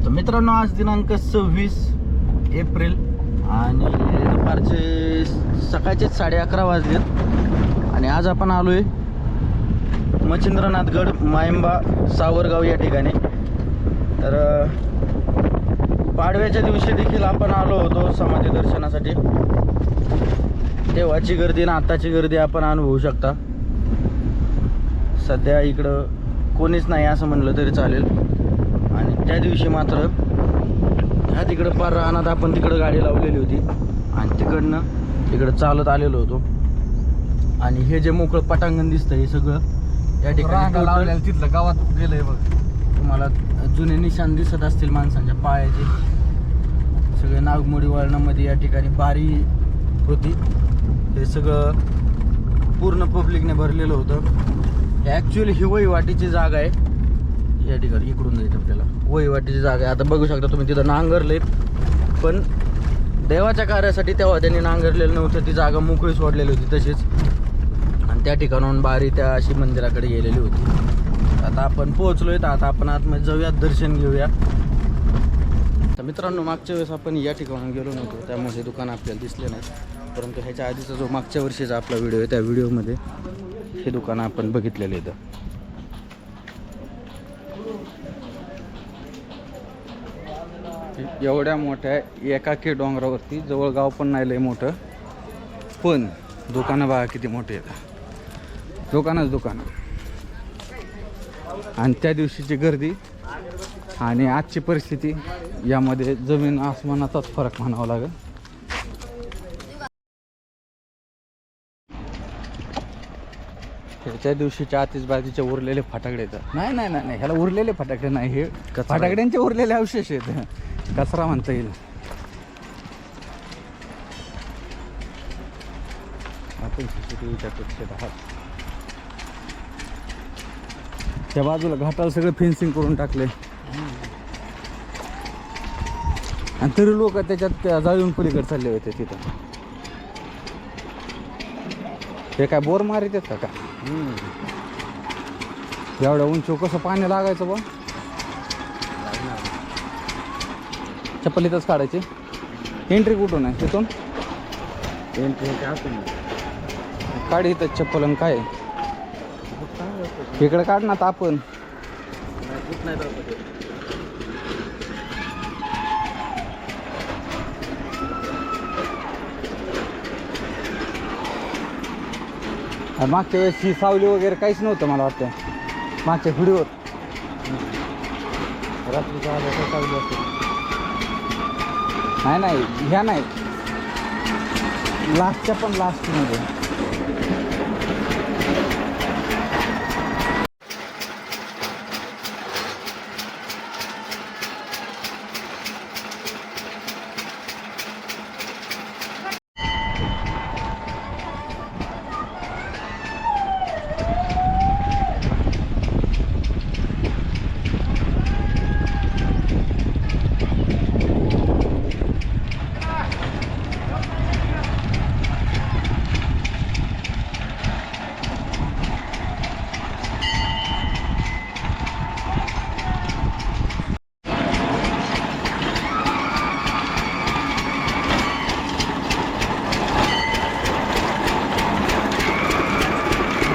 तर मित्रांनो, आज दिनांक 26 एप्रिल आणि दुपारचे सकाळचे 11:30 वाजलेत आणि आज आपण आलोय मच्छिंद्रनाथगड मायंबा सावरगाव या ठिकाणी. तर पाडव्याच्या दिवशी देखील आपण आलो होतो समाधी दर्शनासाठी. तेव्हाची गर्दी आणि आताची गर्दी आपण अनुभवू शकता. सध्या इकडं कोणीच नाही असं म्हणलं तरी चालेल. आणि त्या दिवशी मात्र ह्या तिकडं पार रानात आपण तिकडं गाडी लावलेली होती आणि तिकडनं इकडं चालत आलेलो होतो. आणि हे जे मोकळं पटांगण दिसतं हे सगळं या ठिकाणी लावलेलं तिथलं गावात गेलंय बघ. तुम्हाला जुने निशाण दिसत असतील माणसांच्या पायाचे. सगळे नागमोडी वळणामध्ये या ठिकाणी बारी होती. हे सगळं पूर्ण पब्लिकने भरलेलं होतं. ॲक्च्युअली ही वहिवाटीची जागा आहे. या ठिकाणी इकडून जायचं आपल्याला वहिवाटीची जागा आहे. आता बघू शकता तुम्ही तिथं नांगरले, पण देवाच्या कार्यासाठी तेव्हा त्यांनी नांगरलेलं नव्हतं. ती जागा मोकळी सोडलेली होती तशीच. आणि त्या ठिकाणाहून बारी त्या अशी मंदिराकडे गेलेली होती. आता आपण पोहोचलोय, तर आता आपण आतमध्ये जाऊयात, दर्शन घेऊया. तर मित्रांनो, मागच्या वेळेस आपण या ठिकाणून गेलो नव्हतो त्यामुळे हे दुकान आपल्याला दिसले नाही. परंतु ह्याच्या आधीचा जो मागच्या वर्षीचा आपला व्हिडिओ आहे त्या व्हिडिओमध्ये हे दुकान आपण बघितलेलं आहे. एवढ्या मोठ्या एकाकी डोंगरावरती, जवळ गाव पण नाही लय मोठं, पण दुकानं बघा किती मोठी आहेत. दुकानच दुकानं. आणि त्या दिवशीची गर्दी आणि आजची परिस्थिती यामध्ये जमीन आसमानाचाच फरक म्हणावा लागेल. त्या दिवशीच्या आतिषबाजीचे उरलेले फटाकडे येतात. नाही नाही नाही नाही, ह्याला उरलेले फटाकडे नाही, हे फटाकड्यांचे उरलेले अवशेष आहेत. कचरा म्हणता येईल. आपण CCTVच्या कक्षेत आहात. त्या बाजूला घाटाला सगळं फेन्सिंग करून टाकले आणि तरी लोक त्याच्यात जाळून पलीकडे चालले होते. तिथं हे काय बोर मारित आहेत का? एवढ्या उंच कसं पाणी लागायचं बा? चप्पल इथंच काढायची. एंट्री कुठून आहे? तिथून एंट्री काढ इथं चप्पल. आणि काय इकडे काढ ना. तर आपण मागच्या वेळेस ही सावली वगैरे काहीच नव्हतं मला वाटतं मागच्या व्हिडिओवर. रात्रीच्या सावली असते. नाही नाही, ह्या नाही, लास्टच्या पण लास्टमध्ये.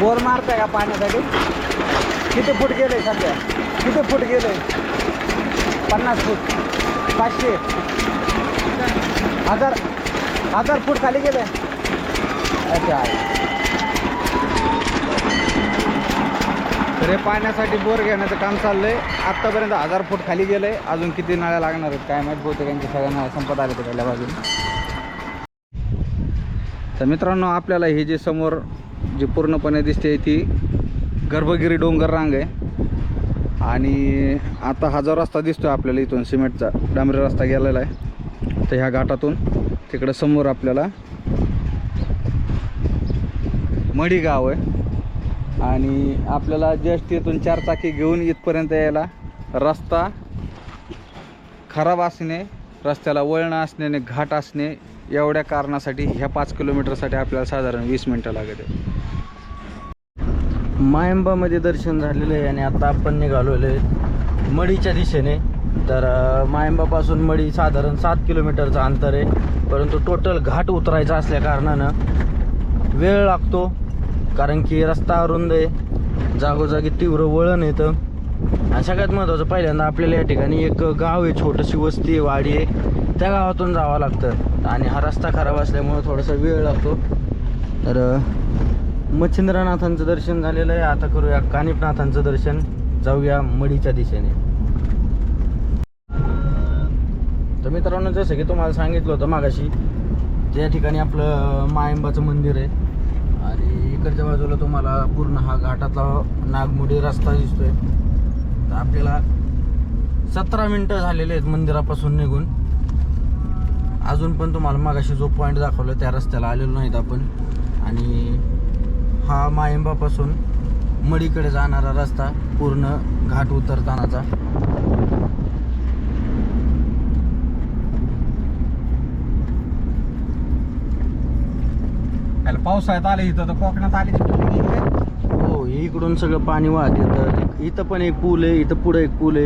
बोर मारताय का पाण्यासाठी? किती फूट गेले सध्या? किती फूट गेले? 50 फूट, 500, 1000 फूट खाली गेले. अच्छा. तर हे पाण्यासाठी बोर घेण्याचं काम चाललंय. आत्तापर्यंत 1000 फूट खाली गेलंय. अजून किती नाळ्या लागणार आहेत काय माहीत. बहुतेक यांच्या सगळ्या नाळ्या संपत आल्या ते पहिल्या बाजूने. तर मित्रांनो, आपल्याला हे जे समोर जी पूर्णपणे दिसते ती गर्भगिरी डोंगर रांग आहे. आणि आता हा जो रस्ता दिसतो आपल्याला इथून सिमेंटचा डांबरी रस्ता गेलेला आहे. तर ह्या घाटातून तिकडं समोर आपल्याला मडी गाव आहे. आणि आपल्याला जस्ट इथून 4 चाकी घेऊन इथपर्यंत यायला रस्ता खराब असणे, रस्त्याला वळण असणे, घाट असणे, एवढ्या कारणासाठी ह्या 5 किलोमीटरसाठी आपल्याला साधारण 20 मिनटं लागत आहे. मायंबामध्ये दर्शन झालेलं आहे आणि आता आपण निघालेलो आहे मडीच्या दिशेने. तर मायंबापासून मडी साधारण 7 किलोमीटरचं अंतर आहे, परंतु टोटल घाट उतरायचा असल्या कारणानं वेळ लागतो, कारण की रस्ता अरुंद आहे, जागोजागी तीव्र वळण येतं. आणि सगळ्यात महत्त्वाचं पहिल्यांदा आपल्याला या ठिकाणी एक गाव आहे, छोटीशी वस्ती आहे, वाडी आहे, त्या गावातून जावं लागतं आणि हा रस्ता खराब असल्यामुळं थोडासा वेळ लागतो. तर मच्छिंद्रनाथांचं दर्शन झालेलं आहे, आता करूया कानिफनाथांचं दर्शन, जाऊया मडीच्या दिशेने. तर मित्रांनो, जसं की तुम्हाला सांगितलं होतं मागाशी, त्या ठिकाणी आपलं मायंबाचं मंदिर आहे आणि इकडच्या बाजूला तुम्हाला पूर्ण हा घाटातला नागमोडी रस्ता दिसतोय. तर आपल्याला 17 मिनटं झालेले आहेत मंदिरापासून निघून, अजून पण तुम्हाला मागाशी जो पॉईंट दाखवला त्या रस्त्याला आलेलो नाहीत आपण. आणि हा मायंबापासून मडीकडे जाणारा रस्ता पूर्ण घाट उतरतानाचा. पावसाळ्यात आले इथं तर कोकणात आले. हो, इकडून सगळं पाणी वाहत येतं. इथं पण एक पूल आहे, इथं पुढे एक पूल आहे,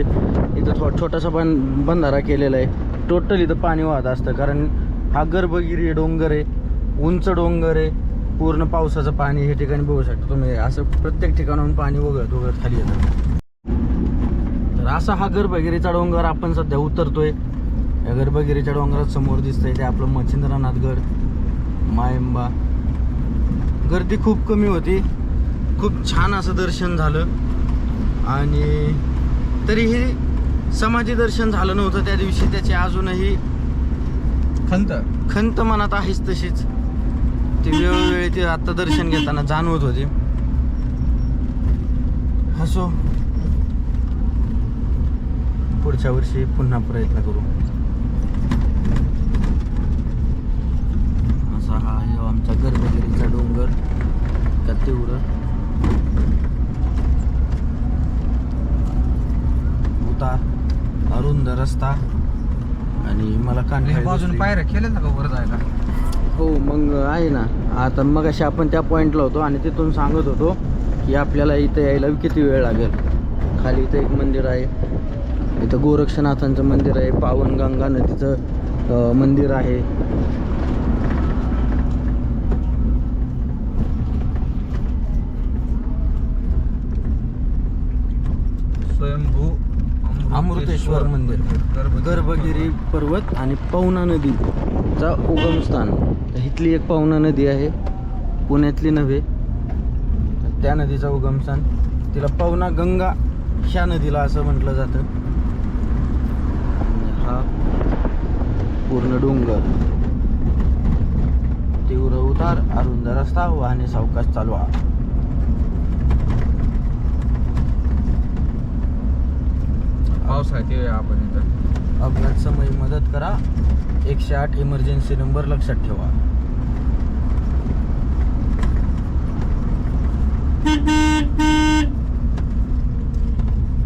इथं छोटासा बंधारा केलेला आहे. टोटल इथं पाणी वाहत असतं, कारण हा गर्भगिरी डोंगर आहे, उंच डोंगर आहे, पूर्ण पावसाचं पाणी हे ठिकाणी बघू शकता तुम्ही. असं प्रत्येक ठिकाणाहून पाणी वगळत खाली येतं. तर असा हा गर्भगिरीचा डोंगर आपण सध्या उतरतोय. या गर्भगिरीच्या डोंगरात समोर दिसतंय ते आपलं मच्छिंद्रनाथगड मायंबा. गर्दी खूप कमी होती, खूप छान असं दर्शन झालं. आणि तरीही समाधी दर्शन झालं नव्हतं त्या दिवशी, त्याची अजूनही खंत मनात आहेच तशीच. ती वेळोवेळी ती आत्ता दर्शन घेताना जाणवत होती. हसो, पुढच्या वर्षी पुन्हा प्रयत्न करू. असा हा आहे आमचा गर्भगिरीचा डोंगर, का तीव्र उतार, अरुंद रस्ता. आणि मला बाजून पायऱ्या केल्या ना का वर जायला? हो, मग आहे ना. आता मग अशी आपण त्या पॉईंटला होतो आणि तिथून सांगत होतो की आपल्याला इथं यायला किती वेळ लागेल. खाली इथं एक मंदिर आहे, इथं गोरक्षनाथांचं मंदिर आहे, पावनगंगा नदीचं मंदिर आहे. स्वयंभू अमृतेश्वर मंदिर, गर्भगिरी पर्वत आणि पवना नदीचा उगमस्थान. इथली एक पवना नदी आहे, पुण्यातली नव्हे, त्या नदीचा उगमस्थान. तिला पवना गंगा ह्या नदीला असं म्हटलं जातं. हा पूर्ण डोंगर, तीव्र उतार, अरुंद रस्ता, वाहने सावकाश चालवा. पावसाळ्यात येऊया आपण इथं. अपघात समय मदत करा, 108 इमर्जन्सी नंबर लक्षात ठेवा.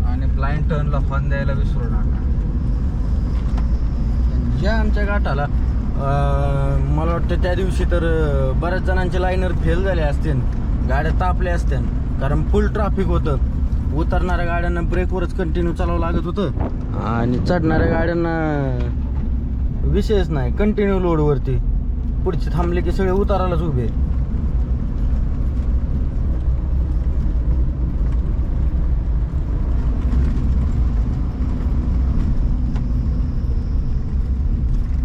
आणि ब्लाइंड टर्नला हॉर्न द्यायला विसरू नका. ज्या आमच्या घाटाला मला वाटतं त्या दिवशी तर बऱ्याच जणांचे लाईनर फेल झाले असतील, गाड्या तापल्या असतील, कारण फुल ट्रॅफिक होतं. उतरणाऱ्या गाड्यांना ब्रेकवरच कंटिन्यू चालावं लागत होतं आणि चढणाऱ्या गाड्यांना विषयच नाही, कंटिन्यू लोडवरती. पुढचे थांबले की सगळे उतारालाच उभे.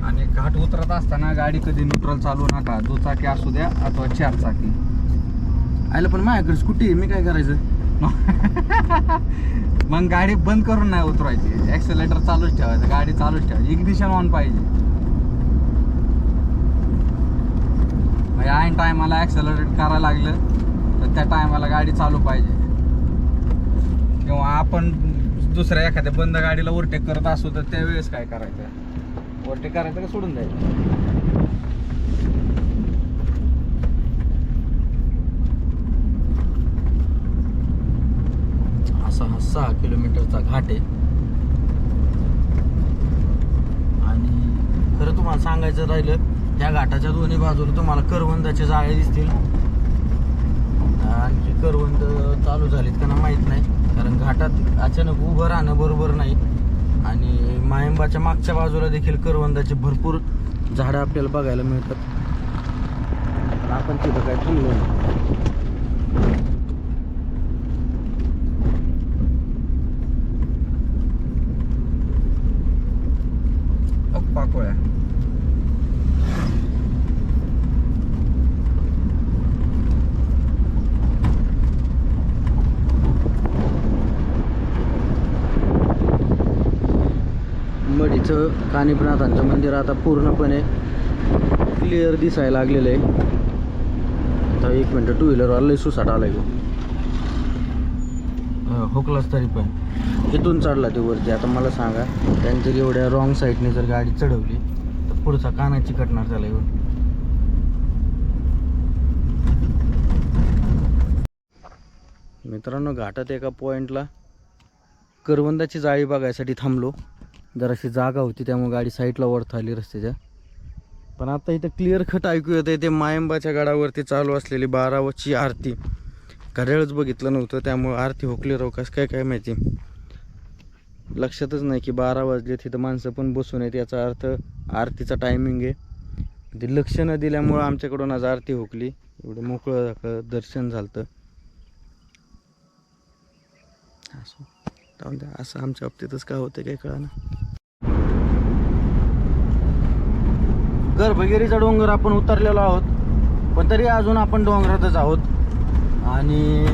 आणि घाट उतरत असताना गाडी कधी न्यूट्रल चालू नका, दुचाकी असू द्या अथवा 4 चाकी. आयला पण माझ्याकडे स्कूटी आहे, मी काय करायचं? मग गाडी बंद करून नाही उतरायची, ॲक्सेलेटर चालूच ठेवायचं, गाडी चालूच ठेवायची, इग्निशन ऑन पाहिजे. म्हणजे ऐन टायमाला ॲक्सेलरेट करायला लागलं तर त्या टायमाला गाडी चालू पाहिजे. किंवा आपण दुसऱ्या एखाद्या बंद गाडीला ओव्हरटेक करत असू तर त्यावेळेस काय करायचं? ओव्हरटेक करायचं का सोडून द्यायचं? असा हा 6 किलोमीटरचा घाट आहे. आणि खरं तुम्हाला सांगायचं राहिलं, त्या घाटाच्या दोन्ही बाजूला तुम्हाला करवंदाचे जाळे दिसतील. आणखी करवंद चालू झालीत का ना माहीत नाही, कारण घाटात अचानक उभं राहणं बरोबर नाही. आणि मायंबाच्या मागच्या बाजूला देखील करवंदाची भरपूर झाडं आपल्याला बघायला मिळतात. पण आपण तिथं काय थांबलो नाही. पाकोळ्या मढीचं कानिपनाथांचं मंदिर आता पूर्णपणे क्लिअर दिसायला लागलेलं आहे. आता 1 मिनिट, टू व्हीलरवाला लय सुसाट आलाय गो. हुकलाच तरी पण इथून चढला ते वरती. आता मला सांगा, त्यांच्या एवढ्या रॉंग साईडने जर गाडी चढवली तर पुढचा काना चिकटणार त्याला येऊन. मित्रांनो, घाटात एका पॉईंटला करवंदाची जाळी बघायसाठी थांबलो. जराशी जागा होती त्यामुळे गाडी साईडला वरता आली रस्त्याच्या. पण आता इथं क्लिअर कट ऐकू येते ते मायंबाच्या गडावरती चालू असलेली 12ची आरती. घड्याळच बघितलं नव्हतं त्यामुळे आरती हुकली राहू कसं काय काय माहिती. लक्षातच नाही की 12 वाजले. तिथं माणसं पण बसून आहेत, याचा अर्थ आरतीचा टायमिंग आहे. ते लक्ष न दिल्यामुळं आमच्याकडून आज आरती हुकली. एवढं मोकळं दर्शन झालं. असं आमच्या बाबतीतच काय होतं काय कळा ना. गर्भगिरीचा डोंगर आपण उतरलेलो आहोत, पण तरी अजून आपण डोंगरातच आहोत. आणि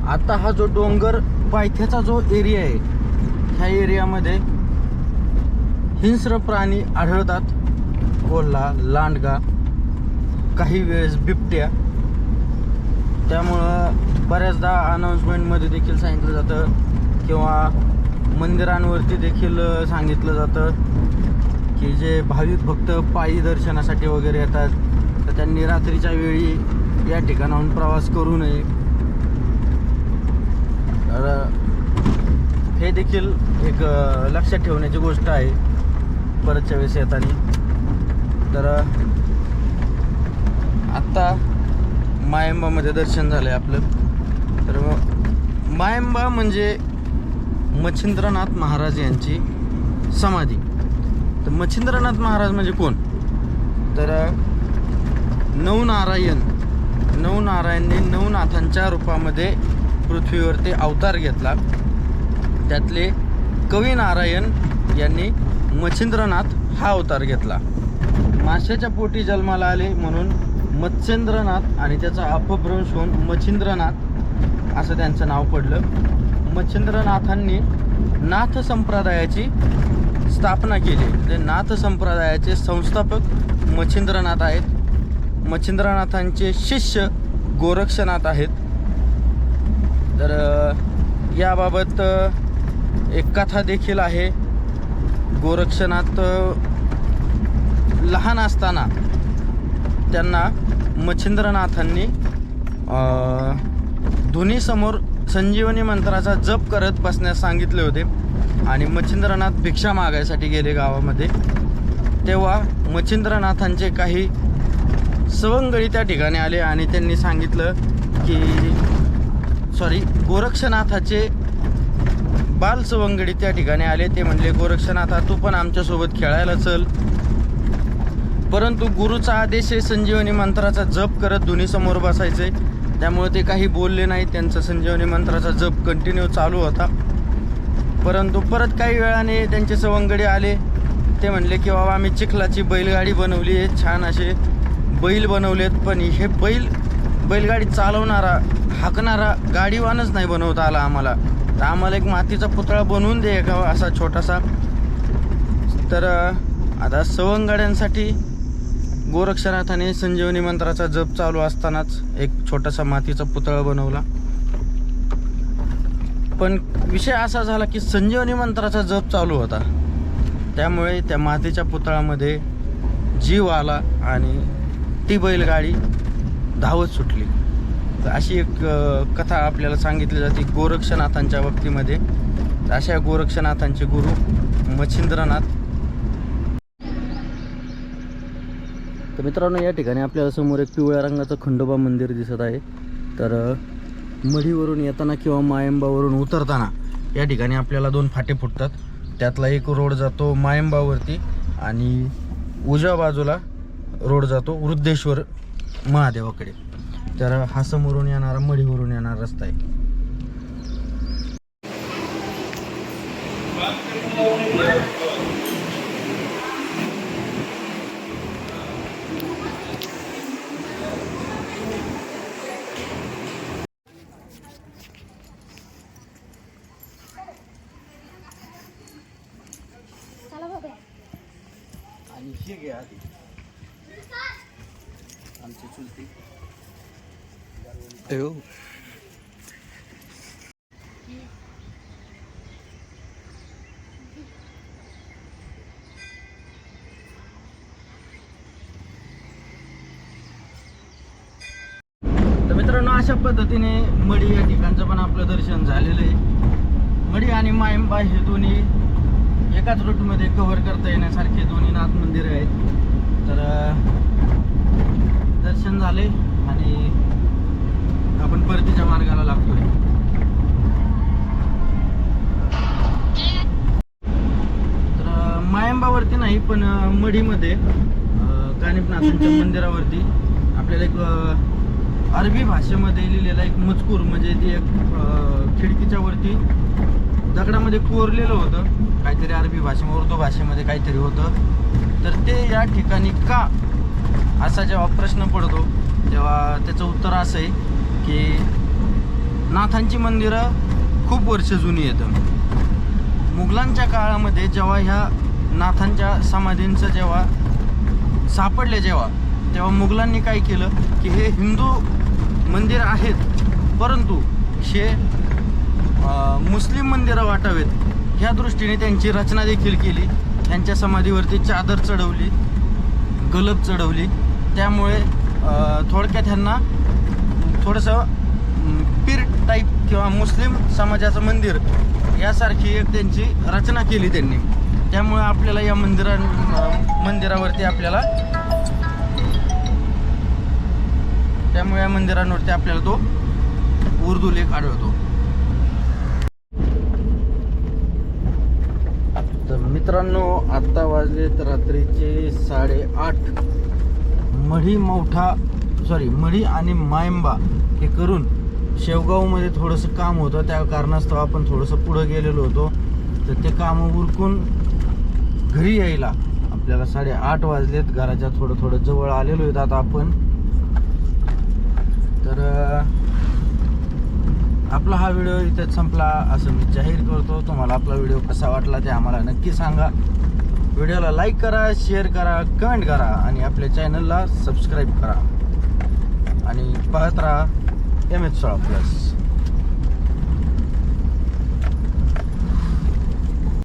आता हा जो डोंगर पायथ्याचा जो एरिया आहे, ह्या एरियामध्ये हिंस्र प्राणी आढळतात. कोल्हा, लांडगा, काही वेळेस बिबट्या. त्यामुळं बऱ्याचदा अनाऊन्समेंटमध्ये देखील सांगितलं जातं किंवा मंदिरांवरती देखील सांगितलं जातं की जे भाविक भक्त पायी दर्शनासाठी वगैरे येतात तर त्यांनी रात्रीच्या वेळी या ठिकाणाहून प्रवास करू नये. तर हे देखील एक लक्षात ठेवण्याची गोष्ट आहे परतच्या वेळेस येताना. तर आत्ता मायंबामध्ये दर्शन झालं आहे आपलं. तर मायंबा म्हणजे मच्छिंद्रनाथ महाराज यांची समाधी. तर मच्छिंद्रनाथ महाराज म्हणजे कोण? तर नवनारायणने नवनाथांच्या रूपामध्ये पृथ्वीवरती अवतार घेतला. त्यातले कवी नारायण यांनी मच्छिंद्रनाथ हा अवतार घेतला. माशाच्या पोटी जन्माला आले म्हणून मत्स्येंद्रनाथ आणि त्याचा अपभ्रंश होऊन मच्छिंद्रनाथ असं त्यांचं नाव पडलं. मच्छिंद्रनाथांनी नाथ संप्रदायाची स्थापना केली. ते नाथ संप्रदायाचे संस्थापक मच्छिंद्रनाथ आहेत. मच्छिंद्रनाथांचे शिष्य गोरक्षनाथ आहेत. तर याबाबत एक कथा देखील आहे. गोरक्षनाथ लहान असताना त्यांना मच्छिंद्रनाथांनी धुनीसमोर संजीवनी मंत्राचा जप करत बसण्यास सांगितले होते. आणि मच्छिंद्रनाथ भिक्षा मागायसाठी गेले गावामध्ये. तेव्हा मच्छिंद्रनाथांचे काही सवंगडी त्या ठिकाणी आले आणि त्यांनी सांगितलं की गोरक्षनाथाचे बालसवंगडी त्या ठिकाणी आले. ते म्हणले, गोरक्षनाथा तू पण आमच्यासोबत खेळायला चल. परंतु गुरुचा आदेश आहे संजीवनी मंत्राचा जप करत धुनीसमोर बसायचे. त्यामुळे ते काही बोलले नाही. त्यांचा संजीवनी मंत्राचा जप कंटिन्यू चालू होता. परंतु परत काही वेळाने त्यांचे सवंगडी आले. ते म्हणले की बाबा आम्ही चिखलाची बैलगाडी बनवली आहे, छान असे बैल बनवलेत, पण हे बैलगाडी चालवणारा हाकणारा गाडीवानच नाही बनवता आला आम्हाला. तर आम्हाला एक मातीचा पुतळा बनवून दे का असा छोटासा. तर आता सवंगड्यांसाठी गोरक्षनाथाने संजीवनी मंत्राचा जप चालू असतानाच एक छोटासा मातीचा पुतळा बनवला. पण विषय असा झाला की संजीवनी मंत्राचा जप चालू होता, त्यामुळे त्या मातीच्या पुतळ्यामध्ये जीव आला आणि ती बैलगाडी धावत सुटली. तर अशी एक कथा आपल्याला सांगितली जाते गोरक्षनाथांच्या बाबतीमध्ये. अशा गोरक्षनाथांचे गुरु मच्छिंद्रनाथ. तर मित्रांनो, या ठिकाणी आपल्याला समोर एक पिवळ्या रंगाचं खंडोबा मंदिर दिसत आहे. तर मढीवरून येताना किंवा मायंबावरून उतरताना या ठिकाणी आपल्याला 2 फाटे फुटतात. त्यातला एक रोड जातो मायंबावरती आणि उजव्या बाजूला रोड जातो वृद्धेश्वर महादेवाकडे. तर हा समोरून येणारा मढीवरून येणारा रस्ता आहे. आणि हे घ्या आधी आमची चुलती. तर मित्रांनो, अशा पद्धतीने मढी या ठिकाणचं पण आपलं दर्शन झालेलं आहे. मढी आणि मायंबा हे दोन्ही एकाच रूटमध्ये कव्हर करता येण्यासारखे दोन्ही नाथ मंदिर आहेत. तर दर्शन झाले आणि आपण परतीच्या मार्गाला लागतोय. तर मायंबावरती नाही पण मढीमध्ये कानिफनाथांच्या मंदिरावरती आपल्याला एक अरबी भाषेमध्ये लिहिलेला एक मजकूर, म्हणजे ती एक खिडकीच्या वरती दगडामध्ये कोरलेलं होतं काहीतरी अरबी भाषेमध्ये, उर्दू भाषेमध्ये काहीतरी होतं. तर ते या ठिकाणी का असा जेव्हा प्रश्न पडतो तेव्हा त्याचं उत्तर असं आहे की नाथांची मंदिरं खूप वर्ष जुनी येतं. मुघलांच्या काळामध्ये जेव्हा ह्या नाथांच्या समाधींचं जेव्हा सापडले तेव्हा मुघलांनी काय केलं की हे हिंदू मंदिर आहेत परंतु हे मुस्लिम मंदिरं वाटावेत ह्या दृष्टीने त्यांची रचना देखील केली. त्यांच्या समाधीवरती चादर चढवली, गलब चढवली. त्यामुळे थोडक्यात ह्यांना थोडंसं पीर टाईप किंवा मुस्लिम समाजाचं मंदिर यासारखी एक त्यांची रचना केली त्यांनी. त्यामुळे आपल्याला या मंदिरावरती आपल्याला तो उर्दू लेख आढळतो. तर मित्रांनो, आत्ता वाजलेत रात्रीचे 8:30. मढी आणि मायंबा हे करून शेवगावमध्ये थोडंसं काम होतं, त्या कारणास्तव आपण थोडंसं पुढं गेलेलो होतो. तर ते काम उरकून घरी यायला आपल्याला 8:30 वाजलेत. घराच्या थोडं जवळ आलेलो आहेत आता आपण. तर आपला हा व्हिडिओ इथेच संपला असं मी जाहीर करतो. तुम्हाला आपला व्हिडिओ कसा वाटला ते आम्हाला नक्की सांगा. व्हिडिओला लाईक करा, शेअर करा, कमेंट करा आणि आपल्या चॅनलला सबस्क्राईब करा आणि पाहत राहा MH सोळा प्लस.